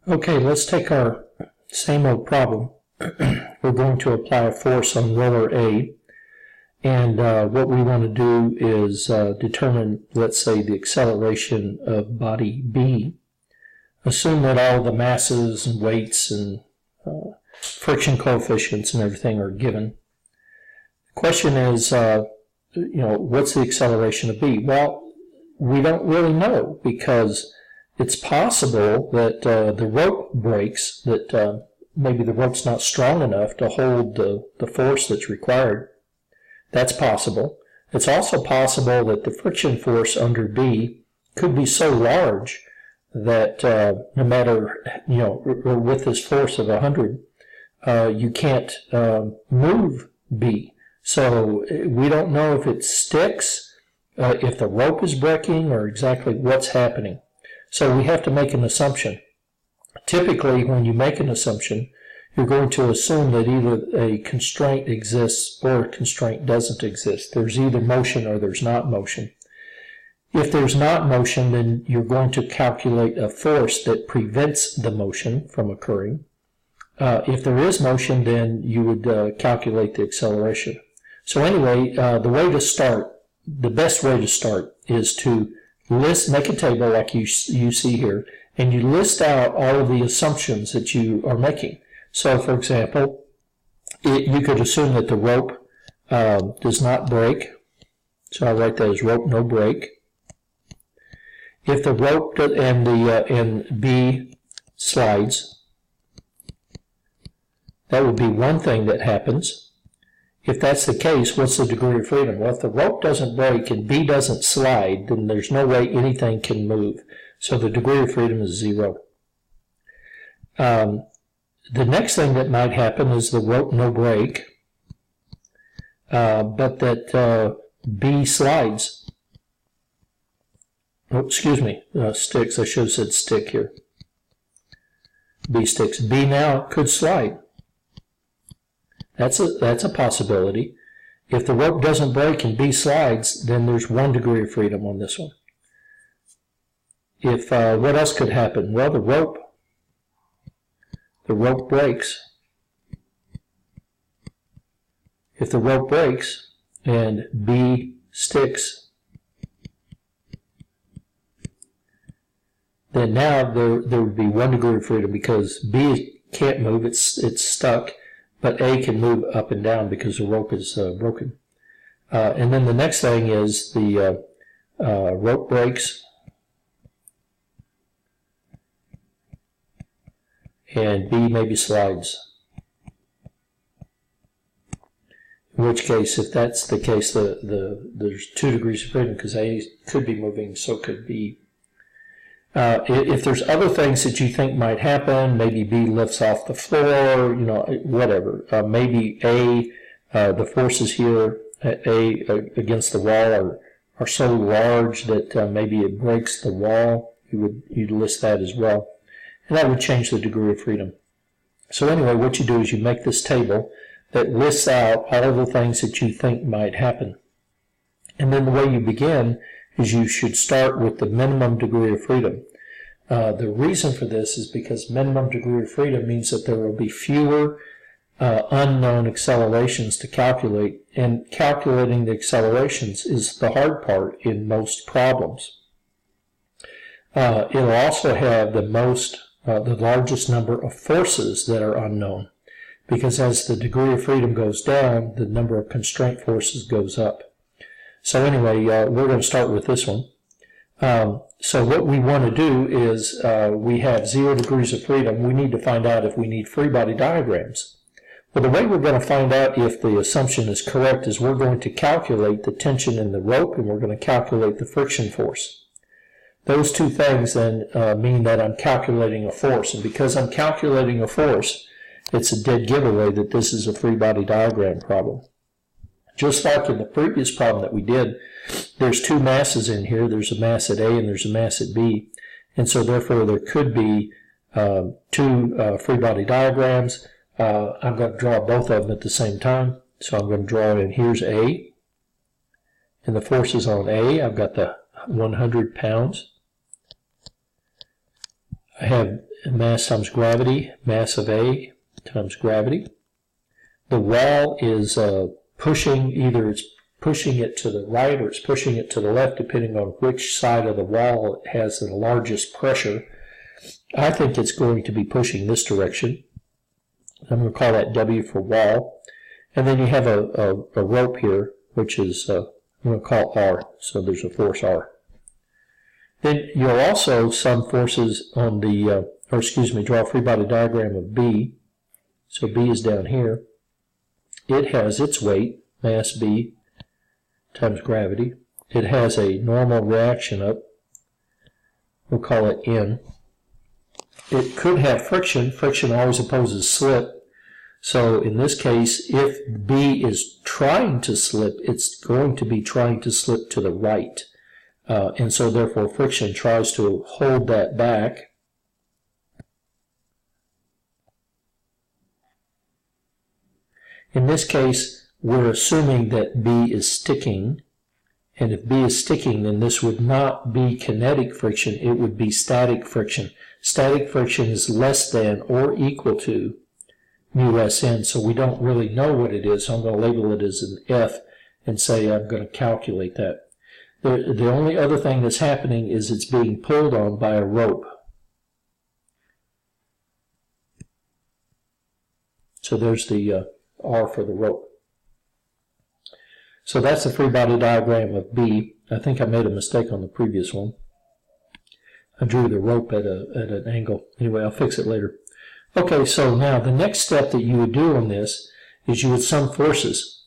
Okay, let's take our same old problem. We're going to apply a force on roller A, and what we want to do is determine, let's say, the acceleration of body B. Assume that all the masses and weights and friction coefficients and everything are given. The question is, what's the acceleration of B? Well, we don't really know, because it's possible that the rope breaks, that maybe the rope's not strong enough to hold the force that's required. That's possible. It's also possible that the friction force under B could be so large that no matter, with this force of 100, you can't move B. So we don't know if it sticks, if the rope is breaking, or exactly what's happening. So we have to make an assumption. Typically, when you make an assumption, you're going to assume that either a constraint exists or a constraint doesn't exist. There's either motion or there's not motion. If there's not motion, then you're going to calculate a force that prevents the motion from occurring. If there is motion, then you would calculate the acceleration. So anyway, the best way to start is to make a table like you see here, and you list out all of the assumptions that you are making. So, for example, you could assume that the rope does not break. So I'll write that as rope no break. If the rope and B slides, that would be one thing that happens. If that's the case, what's the degree of freedom? Well, if the rope doesn't break and B doesn't slide, then there's no way anything can move. So the degree of freedom is 0. The next thing that might happen is the rope no break, but that B slides. Oh, excuse me, sticks. I should have said stick here. B sticks. B now could slide. That's a possibility. If the rope doesn't break and B slides, then there's 1 degree of freedom on this one. If what else could happen? Well, the rope breaks. If the rope breaks and B sticks, then now there would be 1 degree of freedom, because B can't move, it's stuck, but A can move up and down because the rope is broken. And then the next thing is the rope breaks and B maybe slides. In which case, if that's the case, there's 2 degrees of freedom, because A could be moving, so could B. If there's other things that you think might happen, maybe B lifts off the floor, whatever. Maybe the forces here at A against the wall are so large that maybe it breaks the wall. You'd list that as well. And that would change the degree of freedom. So anyway, what you do is you make this table that lists out all of the things that you think might happen. And then the way you begin is you should start with the minimum degree of freedom. The reason for this is because minimum degree of freedom means that there will be fewer unknown accelerations to calculate, and calculating the accelerations is the hard part in most problems. It'll also have the largest number of forces that are unknown, because as the degree of freedom goes down, the number of constraint forces goes up. So anyway, we're going to start with this one. So what we want to do is we have 0 degrees of freedom. We need to find out if we need free body diagrams. Well, the way we're going to find out if the assumption is correct is we're going to calculate the tension in the rope, and we're going to calculate the friction force. Those 2 things then mean that I'm calculating a force, and because I'm calculating a force, it's a dead giveaway that this is a free body diagram problem. Just like in the previous problem that we did, there's 2 masses in here. There's a mass at A and there's a mass at B. And so therefore there could be 2 free body diagrams. I'm going to draw both of them at the same time. So I'm going to draw in, here's A. And the force is on A. I've got the 100 pounds. I have mass times gravity, mass of A times gravity. The wall is pushing, either it's pushing it to the right or it's pushing it to the left, depending on which side of the wall it has the largest pressure. I think it's going to be pushing this direction. I'm going to call that W for wall. And then you have a rope here, which is, I'm going to call R, so there's a force R. Then you'll also sum forces on the, draw a free body diagram of B. So B is down here. It has its weight, mass B, times gravity. It has a normal reaction up. We'll call it N. It could have friction. Friction always opposes slip. So in this case, if B is trying to slip, it's going to be trying to slip to the right. And so therefore friction tries to hold that back. In this case, we're assuming that B is sticking. And if B is sticking, then this would not be kinetic friction, it would be static friction. Static friction is less than or equal to mu Sn, so we don't really know what it is. So I'm going to label it as an F and say I'm going to calculate that. The only other thing that's happening is it's being pulled on by a rope. So there's the R for the rope. So that's the free body diagram of B. I think I made a mistake on the previous one. I drew the rope at an angle. Anyway, I'll fix it later. Okay, so now the next step that you would do on this is you would sum forces.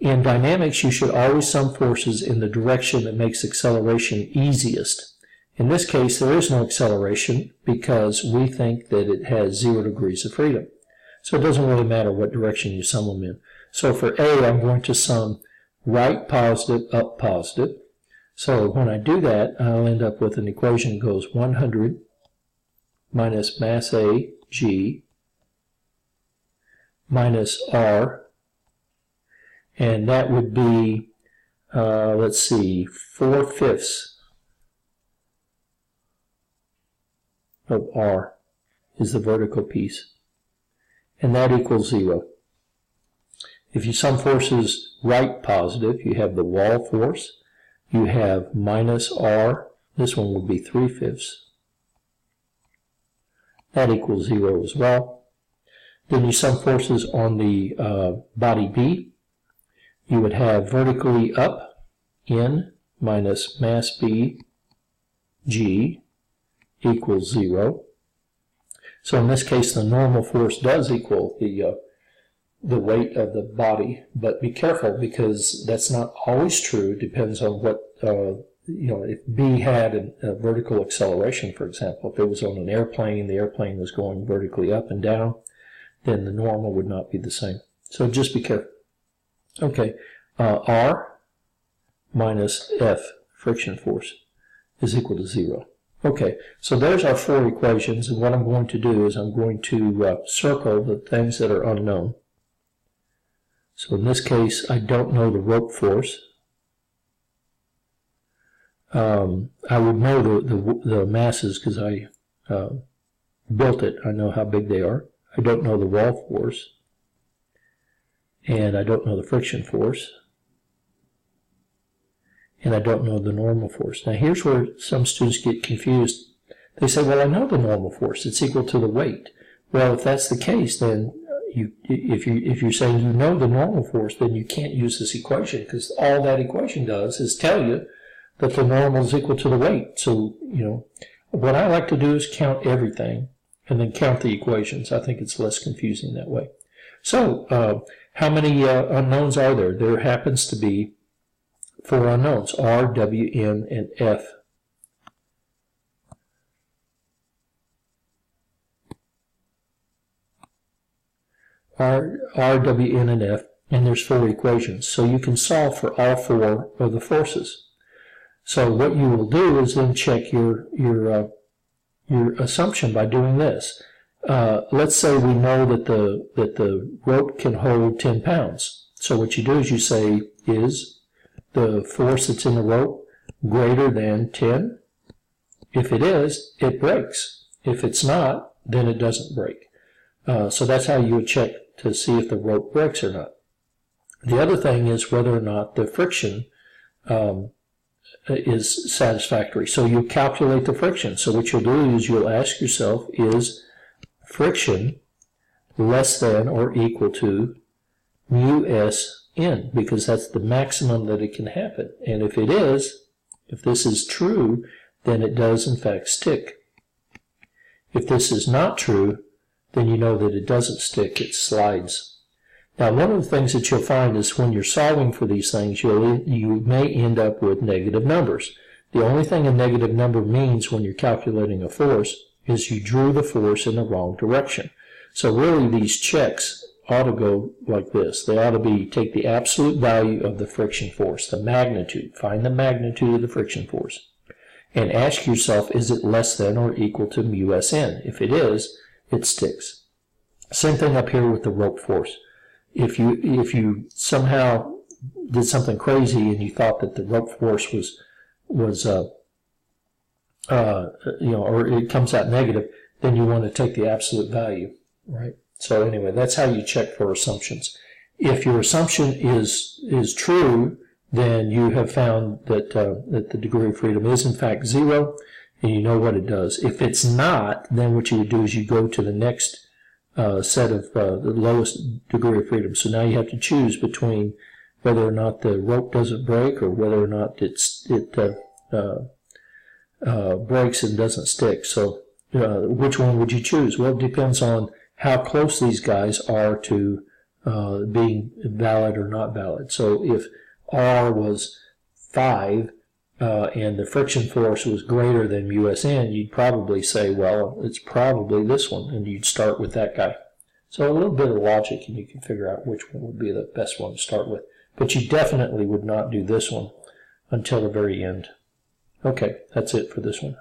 In dynamics, you should always sum forces in the direction that makes acceleration easiest. In this case, there is no acceleration because we think that it has 0 degrees of freedom. So it doesn't really matter what direction you sum them in. So for A, I'm going to sum right positive, up positive. So when I do that, I'll end up with an equation that goes 100 minus mass A, G, minus R, and that would be, let's see, 4/5 of R is the vertical piece, and that equals 0. If you sum forces right positive, you have the wall force, you have minus R, this one would be 3/5. That equals 0 as well. Then you sum forces on the body B. You would have vertically up, N minus mass B, G, equals 0. So in this case, the normal force does equal the weight of the body, but be careful because that's not always true. It depends on what, if B had a vertical acceleration, for example, if it was on an airplane, the airplane was going vertically up and down, then the normal would not be the same. So just be careful. Okay, R minus F, friction force, is equal to 0. Okay, so there's our 4 equations, and what I'm going to do is I'm going to circle the things that are unknown. So in this case, I don't know the rope force. I would know the masses because I built it. I know how big they are. I don't know the wall force. And I don't know the friction force. And I don't know the normal force. Now here's where some students get confused. They say, well, I know the normal force. It's equal to the weight. Well, if that's the case, then if you're saying you know the normal force, then you can't use this equation because all that equation does is tell you that the normal is equal to the weight. So, what I like to do is count everything and then count the equations. I think it's less confusing that way. So, how many unknowns are there? There happens to be 4 unknowns, R, W, N, and F. R, W, N, and F, and there's 4 equations. So you can solve for all 4 of the forces. So what you will do is then check your assumption by doing this. Let's say we know that the rope can hold 10 pounds. So what you do is you say, is the force that's in the rope greater than 10? If it is, it breaks. If it's not, then it doesn't break. So that's how you would check to see if the rope breaks or not. The other thing is whether or not the friction is satisfactory. So you calculate the friction. So what you'll do is you'll ask yourself, is friction less than or equal to mu s n? Because that's the maximum that it can happen. And if it is, if this is true, then it does in fact stick. If this is not true, then you know that it doesn't stick, it slides. Now, one of the things that you'll find is when you're solving for these things, you may end up with negative numbers. The only thing a negative number means when you're calculating a force is you drew the force in the wrong direction. So really these checks ought to go like this. They ought to be, take the absolute value of the friction force, the magnitude, find the magnitude of the friction force, and ask yourself, is it less than or equal to mu s n? If it is, it sticks. Same thing up here with the rope force. If you somehow did something crazy and you thought that the rope force was or it comes out negative, then you want to take the absolute value, right? So anyway, that's how you check for assumptions. If your assumption is true, then you have found that that the degree of freedom is in fact 0, and you know what it does. If it's not, then what you would do is you go to the next set of the lowest degree of freedom. So now you have to choose between whether or not the rope doesn't break or whether or not it breaks and doesn't stick. So which one would you choose? Well, it depends on how close these guys are to being valid or not valid. So if R was 5 and the friction force was greater than mu s n, you'd probably say, well, it's probably this one, and you'd start with that guy. So a little bit of logic, and you can figure out which one would be the best one to start with. But you definitely would not do this one until the very end. Okay, that's it for this one.